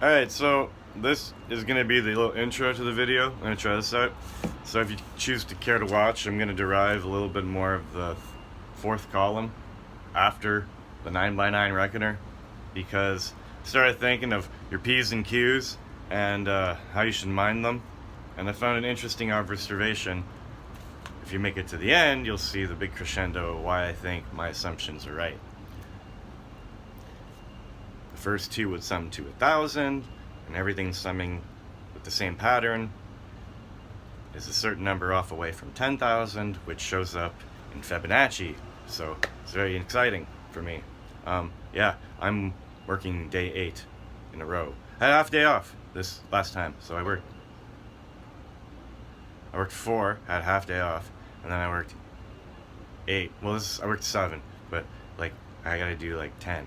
Alright, so this is going to be the little intro to the video. I'm going to try this out. So if you choose to care to watch, I'm going to derive a little bit more of the fourth column after the 9x9 reckoner, because I started thinking of your P's and Q's and how you should mind them, and I found an interesting observation. If you make it to the end, you'll see the big crescendo of why I think my assumptions are right. The first two would sum to 1,000, and everything summing with the same pattern is a certain number off away from 10,000, which shows up in Fibonacci. So it's very exciting for me. Yeah, I'm working day 8 in a row. I had a half day off this last time, so I worked 4, had a half day off, and then I worked 8. Well, I worked 7, but like I gotta do like 10,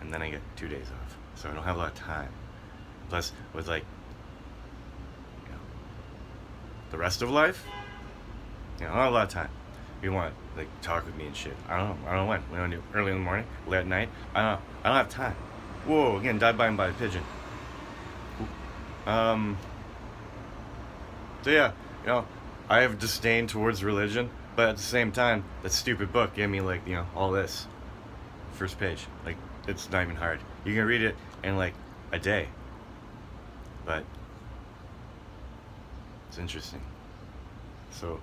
and then I get 2 days off, so I don't have a lot of time. Plus, with like, the rest of life, I don't have a lot of time. You want to like talk with me and shit. I don't know when. We don't do early in the morning, late at night. I don't know. I don't have time. Whoa, again, died by a pigeon. So yeah, I have disdain towards religion, but at the same time, that stupid book gave me like, all this. First page. Like, it's not even hard. You can read it in like a day. But it's interesting. So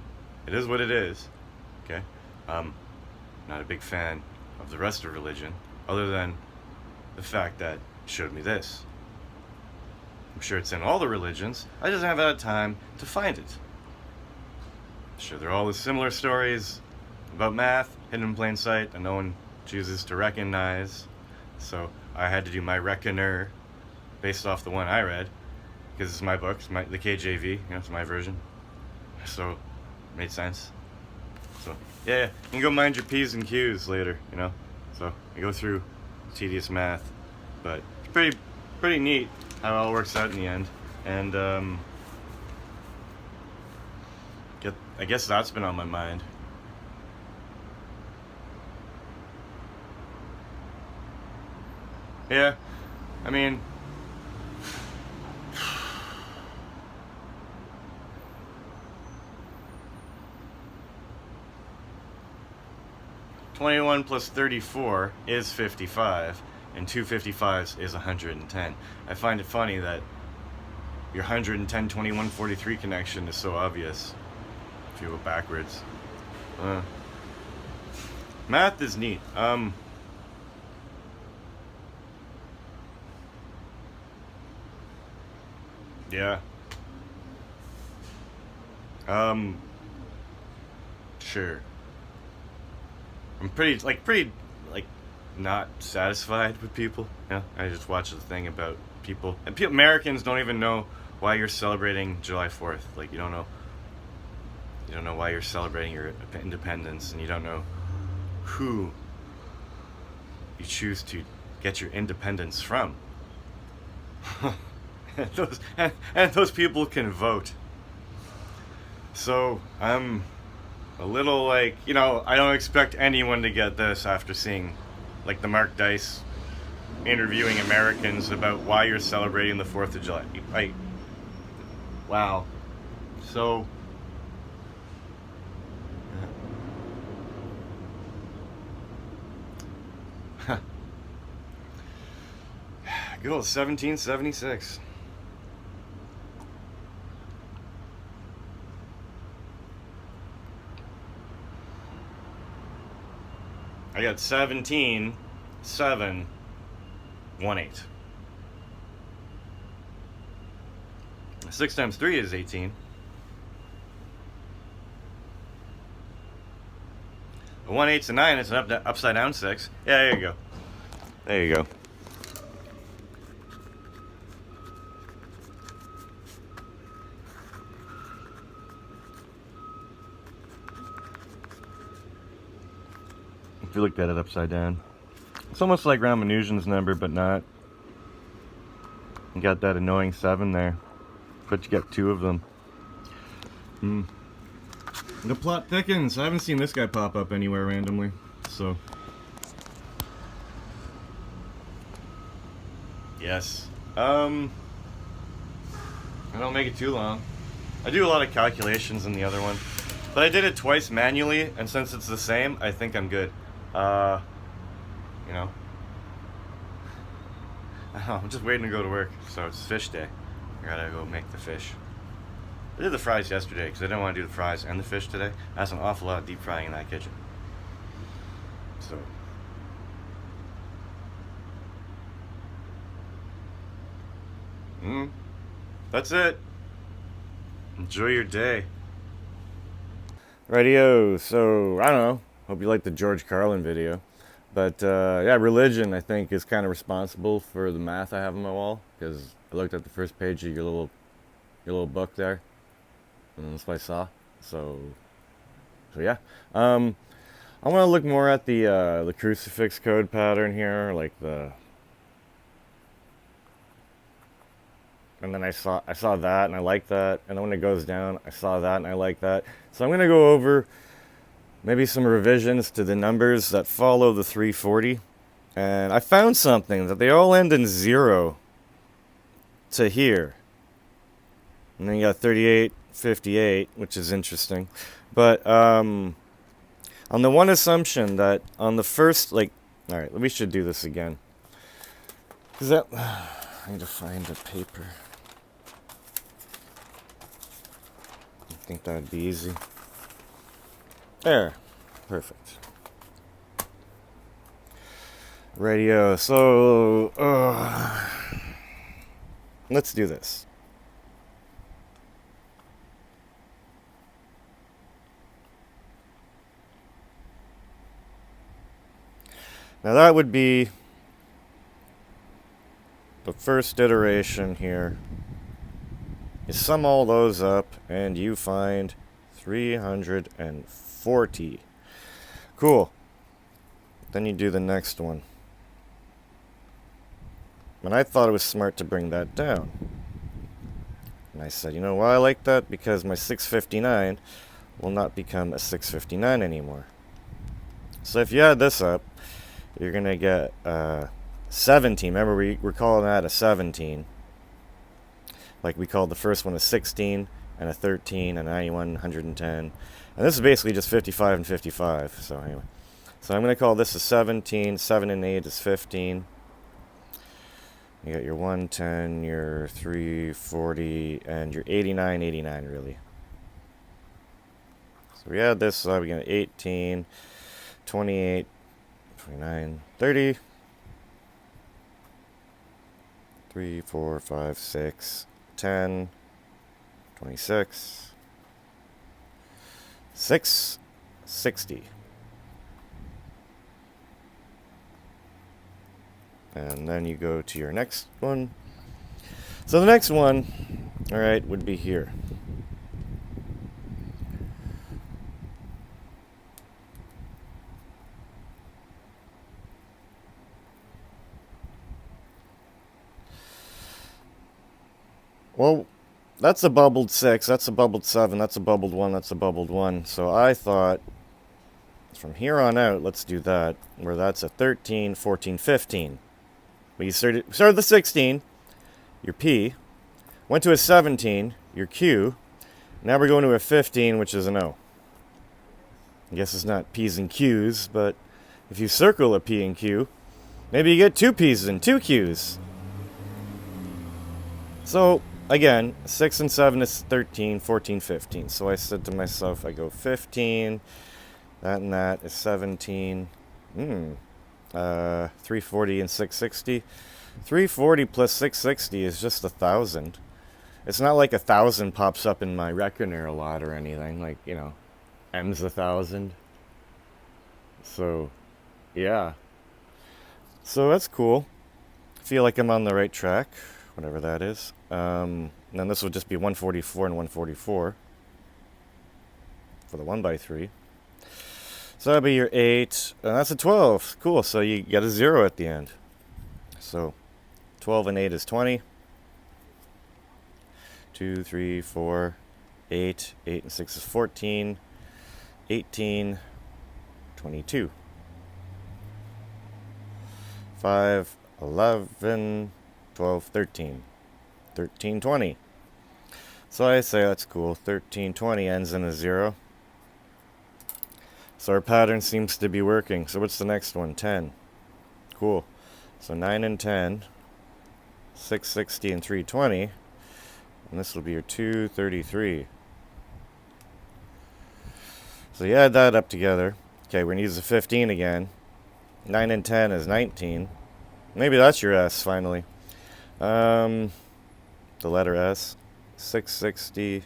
it is what it is. Okay? Not a big fan of the rest of religion, other than the fact that it showed me this. I'm sure it's in all the religions. I just haven't had time to find it. I'm sure they're all the similar stories about math, hidden in plain sight, and no one chooses to recognize. So I had to do my reckoner based off the one I read, because it's my book, it's the KJV, it's my version. So it made sense. So yeah, you can go mind your P's and Q's later, So I go through tedious math, but it's pretty neat how it all works out in the end. And I guess that's been on my mind. Yeah, I mean, +21 plus 34 is 55, and 2 55s is 110. I find it funny that your 110, 21, 43 connection is so obvious if you go backwards. Math is neat. Yeah. Sure. I'm pretty not satisfied with people. I just watched the thing about people, and Americans don't even know why you're celebrating July 4th. Like, you don't know why you're celebrating your independence, and you don't know who you choose to get your independence from. and those people can vote. So I'm a little like, I don't expect anyone to get this after seeing like the Mark Dice interviewing Americans about why you're celebrating the 4th of July. Wow. So good old 1776. I got 17, 7, 1, 8. 6 times 3 is 18. A 1, 8's a 9. It's an upside down 6. Yeah, there you go. There you go. If you looked at it upside down, it's almost like Ramanujan's number, but not. You got that annoying 7 there, but you get 2 of them. The plot thickens. I haven't seen this guy pop up anywhere randomly, so yes, Um, I don't make it too long. I do a lot of calculations in the other one, but I did it twice manually, and since it's the same, I think I'm good. Uh, you know, I don't know, I'm just waiting to go to work, so it's fish day. I gotta go make the fish. I did the fries yesterday because I didn't want to do the fries and the fish today. That's an awful lot of deep frying in that kitchen. So, that's it. Enjoy your day. Radio. So I don't know. Hope you liked the George Carlin video. But yeah, religion I think is kind of responsible for the math I have on my wall because I looked at the first page of your little book there, and that's what I saw. So yeah. I want to look more at the crucifix code pattern here, like the. And then I saw that and I like that, and then when it goes down, I saw that and I like that. So I'm gonna go over maybe some revisions to the numbers that follow the 340, and I found something that they all end in 0 to here, and then you got 38, 58, which is interesting. But on the one assumption that on the first, like, all right, we should do this again. Is that I need to find a paper. I think that would be easy. There. Perfect. Radio. So, let's do this. Now that would be the first iteration here. You sum all those up and you find 340. Cool. Then you do the next one. And I thought it was smart to bring that down. And I said, you know why I like that? Because my 659 will not become a 659 anymore. So if you add this up, you're going to get 17. Remember, we're calling that a 17. Like we called the first one a 16 and a 13 and 91, 110. And this is basically just 55 and 55. So anyway. So I'm going to call this a 17. 7 and 8 is 15. You got your 110, your 340, and your 89, 89 really. So we add this up, we get 18, 28, 29, 30, 3, 4, 5, 6, 10, 26, 660. And then you go to your next one. So the next one, all right, would be here. Well, that's a bubbled 6, that's a bubbled 7, that's a bubbled 1, that's a bubbled 1. So I thought, from here on out, let's do that, where that's a 13, 14, 15. But you started the 16, your P, went to a 17, your Q, now we're going to a 15, which is an O. I guess it's not P's and Q's, but if you circle a P and Q, maybe you get 2 P's and 2 Q's. So, again, 6 and 7 is 13, 14, 15. So I said to myself, I go 15, that and that is 17. 340 and 660. 340 plus 660 is just 1,000. It's not like 1,000 pops up in my reckoner a lot or anything. Like, you know, M's 1,000. So, yeah. So that's cool. Feel like I'm on the right track, whatever that is. And then this would just be 144 and 144 for the 1x3. So that'll be your 8, and that's a 12. Cool, so you get a 0 at the end. So 12 and 8 is 20. 2, 3, 4, 8. 8 and 6 is 14. 18, 22. 5, 11, 12, 13. 13, 20. So I say that's cool. 13, 20 ends in a 0. So our pattern seems to be working. So what's the next one? 10. Cool. So 9 and 10. 660 and 320. And this will be your 233. So you add that up together. Okay, we're going to use the 15 again. 9 and 10 is 19. Maybe that's your S, finally. The letter S. 660,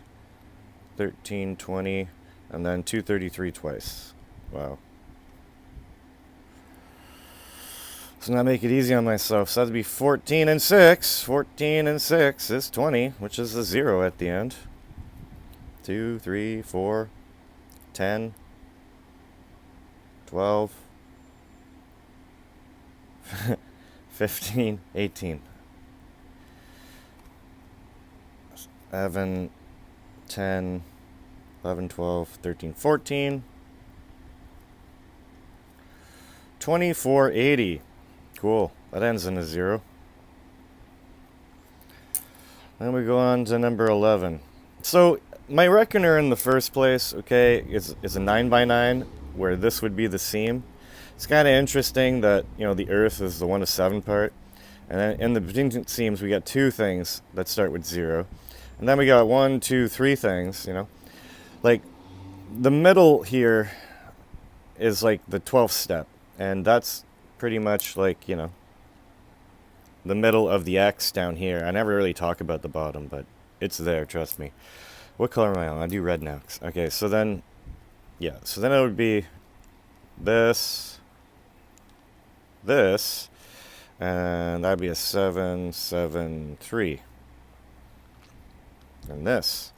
1320, and then 233 twice. Wow. So now make it easy on myself. So that'd be 14 and 6. 14 and 6 is 20, which is a 0 at the end. 2, 3, 4, 10, 12, 15, 18. 11, 10, 11, 12, 13, 14. 2480. Cool. That ends in a 0. Then we go on to number 11. So my reckoner in the first place, okay, is a 9x9, where this would be the seam. It's kind of interesting that, the Earth is the 1 to 7 part. And then in the between seams, we got 2 things that start with 0. And then we got 1, 2, 3 things, Like, the middle here is like the 12th step. And that's pretty much like, the middle of the X down here. I never really talk about the bottom, but it's there, trust me. What color am I on? I do red now. Okay, so then it would be this, and that'd be a 7, 7, 3. And this,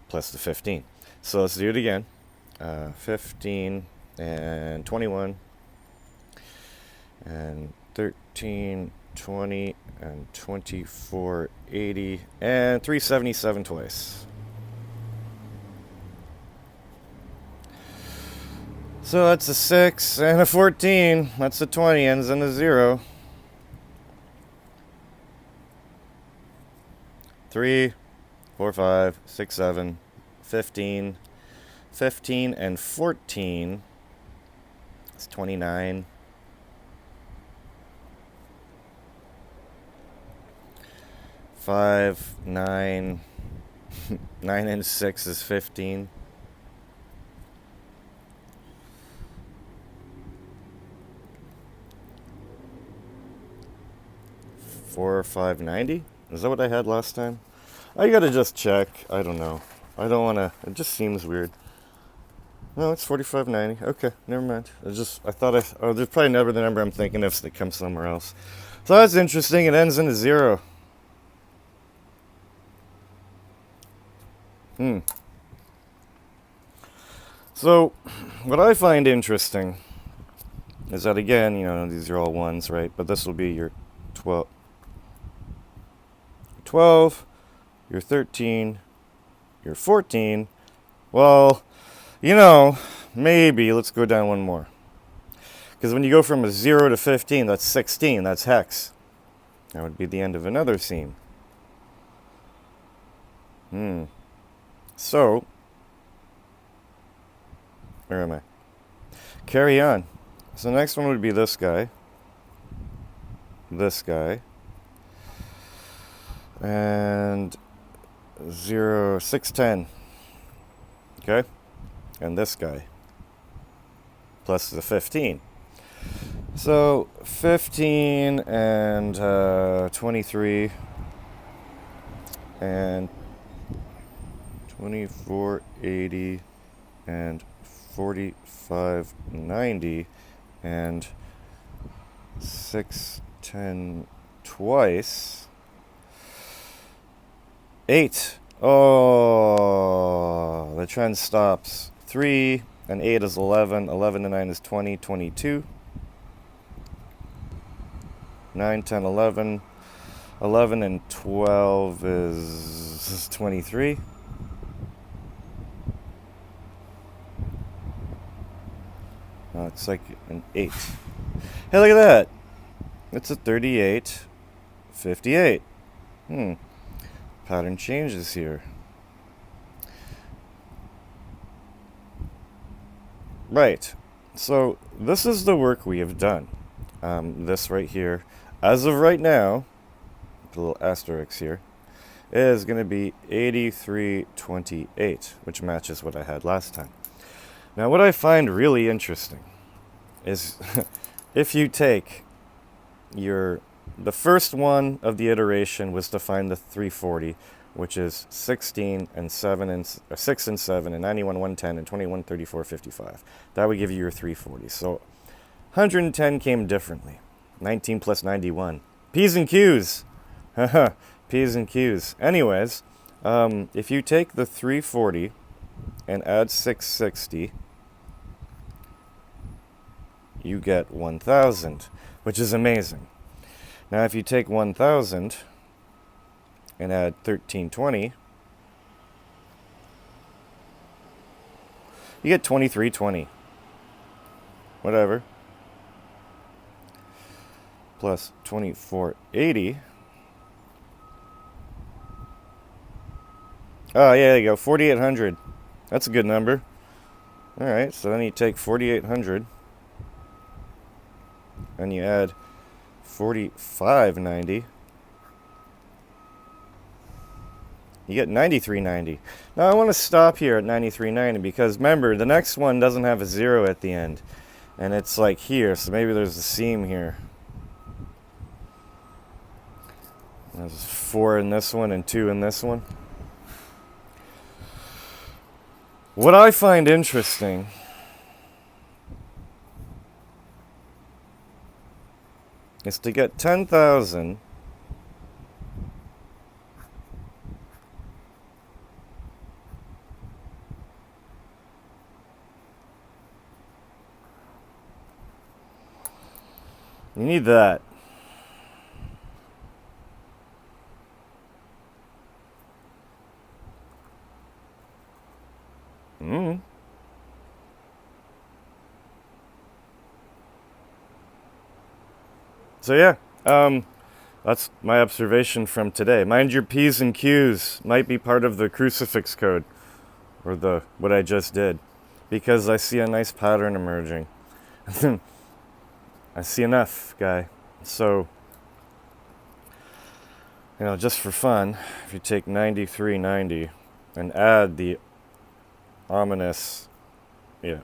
plus the 15. So let's do it again. 15 and 21 and 13, 20 and 24, 80 and 377 twice. So that's a 6 and a 14. That's a 20, ends in a 0. 3, 4, 5, 6, 7, 15, 15 and 14. It's 29. 5, 9, 9 and 6 is 15. 4, 5, 90? Is that what I had last time? I gotta just check. I don't know. I don't wanna. It just seems weird. No, it's 45.90. Okay, never mind. There's probably never the number I'm thinking of that comes somewhere else. So that's interesting. It ends in a 0. So, what I find interesting is that, again, these are all 1s, right? But this will be your 12, your 13, your 14. Well, maybe let's go down one more. Because when you go from a 0 to 15, that's 16. That's hex. That would be the end of another seam. So, where am I? Carry on. So the next one would be this guy. This guy. And 0, 6, 10. Okay? And this guy. Plus the 15. So 15 and 23 and 2480 and 4590 and 610 twice. 8. Oh, the trend stops. 3 and 8 is 11. 11 and 9 is 20. 22. 9, 10, 11. 11 and 12 is 23. It's like an 8. Hey, look at that. It's a 38. 58. Pattern changes here. Right. So this is the work we have done. This right here, as of right now, the little asterisk here, is going to be 8328, which matches what I had last time. Now, what I find really interesting is if you take the first one of the iteration was to find the 340, which is 16 and 7 and 6 and 7 and 91 110 and 21 34 55. That would give you your 340. So 110 came differently. 19 plus 91. P's and Q's. Haha. P's and Q's. Anyways, if you take the 340 and add 660, you get 1,000, which is amazing. Now, if you take 1,000 and add 1320, you get 2320. Whatever. Plus 2480. Oh, yeah, there you go. 4,800. That's a good number. All right, so then you take 4,800 and you add 4,590. You get 9,390. Now I want to stop here at 9,390 because remember, the next one doesn't have a 0 at the end. And it's like here, so maybe there's a seam here. There's 4 in this one and 2 in this one. What I find interesting is to get 10,000 you need that. So yeah, that's my observation from today. Mind your P's and Q's might be part of the crucifix code, or what I just did, because I see a nice pattern emerging. I see enough, guy. So, just for fun, if you take 9390 and add the ominous, 8.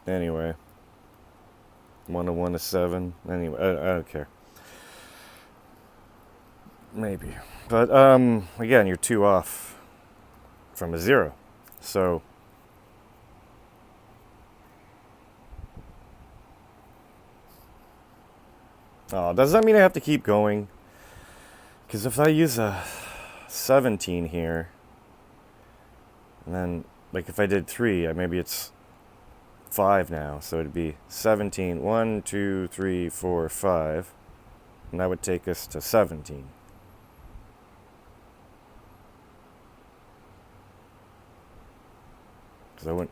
Anyway, 1 to 1 to 7. Anyway, I don't care. Maybe, but again, you're 2 off from a 0. So does that mean I have to keep going? Because if I use a 17 here, and then like if I did 3, maybe it's 5 now, so it'd be 17. 1, 2, 3, 4, 5, and that would take us to 17. Because I wouldn't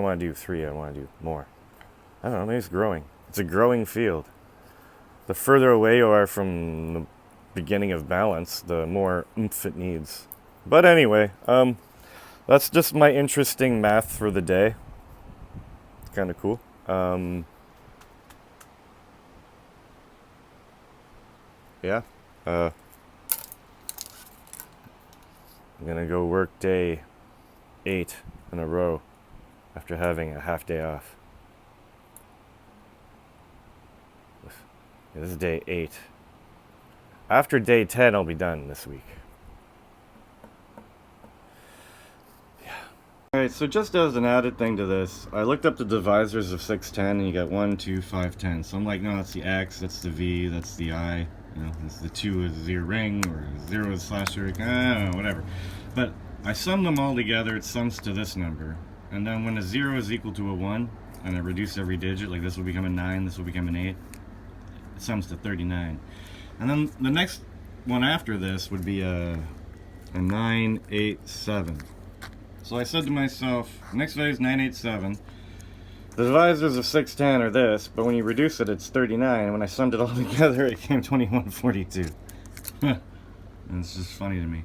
want to do 3. I want to do more. I don't know. Maybe it's growing. It's a growing field. The further away you are from the beginning of balance, the more oomph it needs. But anyway, that's just my interesting math for the day. Kind of cool. Yeah. I'm gonna go work day 8 in a row after having a half day off. This is day 8. After day 10, I'll be done this week. Yeah. Alright, so just as an added thing to this, I looked up the divisors of 610 and you got 1, 2, 5, 10. So I'm like, no, that's the X, that's the V, that's the I. It's the 2 is your ring, or 0 is slasher, I don't know, whatever. But I sum them all together, it sums to this number. And then when a 0 is equal to a 1, and I reduce every digit, like this will become a 9, this will become an 8, it sums to 39. And then the next one after this would be a 987. So I said to myself, next value is 987. The divisors of 610 are this, but when you reduce it, it's 39. And when I summed it all together, it came 2142. And it's just funny to me.